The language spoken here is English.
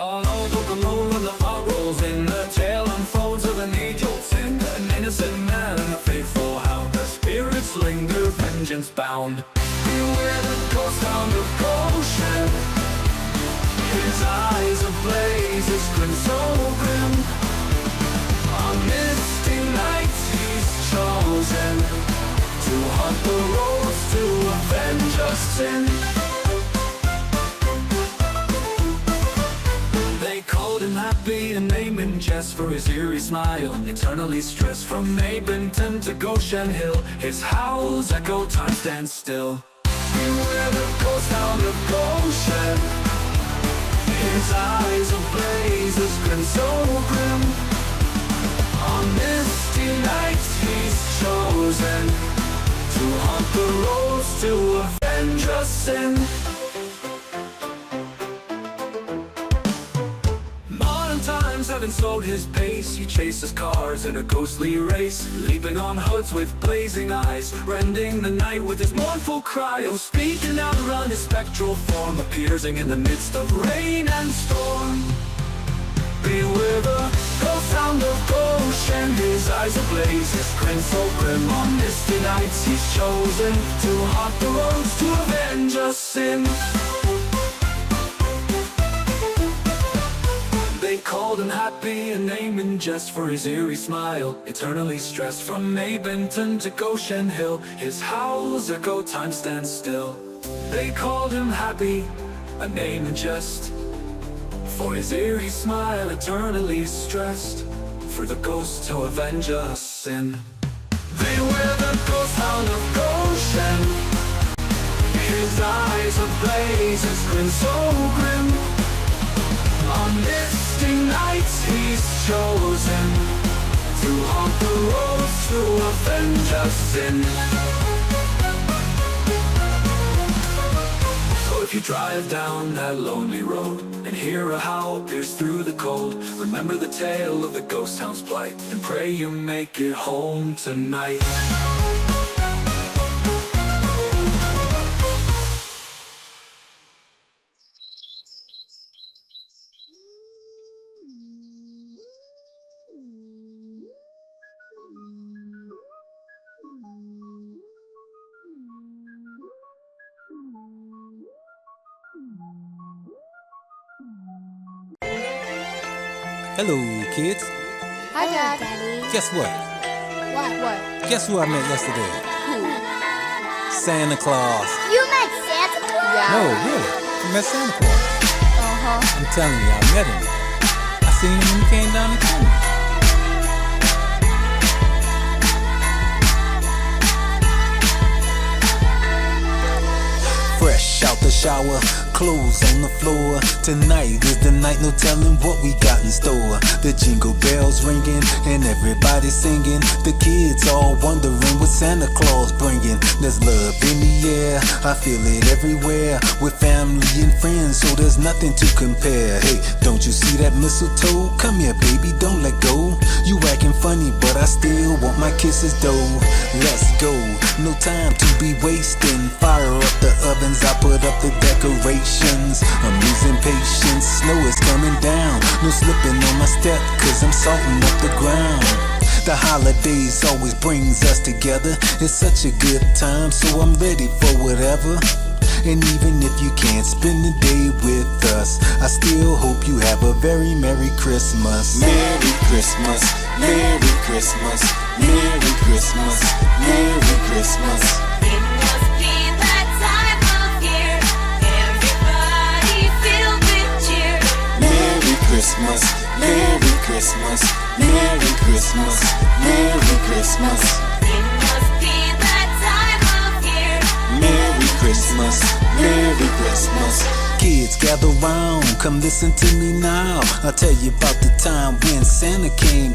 All over the moon when the fog rolls in, the tale unfolds of an age-old sin. An innocent man and a faithful hound, the spirits linger, vengeance bound. Beware the ghost hound of Goshen, his eyes ablaze, his grin so grim. On misty nights he's chosen to haunt the roads, to avenge a sin. They called him happy, a name in jest for his eerie smile. Eternally stressed from Abington to Goshen Hill, his howls echo, time stands still. Beware the ghost hound of Goshen, his eyes ablaze, his grin so grim. On misty nights he's chosen to haunt the roads, to avenge a sin. Modern times haven't slowed his pace. He chases cars in a ghostly race, leaping on hoods with blazing eyes, rending the night with his mournful cry. Oh, speaking out around his spectral form, appearing in the midst of rain and storm. Beware the ghost hound of Goshen, his eyes ablaze, his grin so grim. On misty nights he's chosen to haunt the roads, to avenge a sin. They called him happy, a name in jest for his eerie smile. Eternally stressed from Abington to Goshen Hill, his howls echo, time stands still. They called him happy, a name in jest for his eerie smile. Eternally stressed for the ghost to avenge a sin. They wear the ghost hound of Goshen, his eyes ablaze, his grin so grim. On misty nights he's chosen to haunt the roads, to avenge a sin. So if you drive down that lonely road and hear a howl pierce through the cold, remember the tale of the ghost hound's plight, and pray you make it home tonight. Hello, kids. Hi, Daddy. Guess what? What? Guess who I met yesterday? Who? Santa Claus. You met Santa Claus? No, really. I met Santa Claus. I'm telling you, I met him. I seen him when he came down the chimney. Fresh out the shower, clothes on the floor. Tonight is the night, no telling what we got in store. The jingle bells ringing and everybody singing. The kids all wondering what Santa Claus bringing. There's love in the air, I feel it everywhere. With family and friends, so there's nothing to compare. Hey, don't you see that mistletoe? Come here, baby, don't let go. You acting funny, but I still want my kisses though. Let's go, no time to be wasting. Fire up the ovens, I put up the decorations. I'm losing patience, snow is coming down. No slipping on my step, cause I'm salting up the ground. The holidays always brings us together. It's such a good time, so I'm ready for whatever. And even if you can't spend the day with us, I still hope you have a very Merry Christmas. Merry Christmas, Merry Christmas, Merry Christmas, Merry Christmas. It must be that time of year, everybody filled with cheer. Merry Christmas, Merry Christmas, Merry Christmas, Merry Christmas. It must be that time of year. Merry Christmas, Merry Christmas. Kids gather round, come listen to me now. I'll tell you about the time when Santa came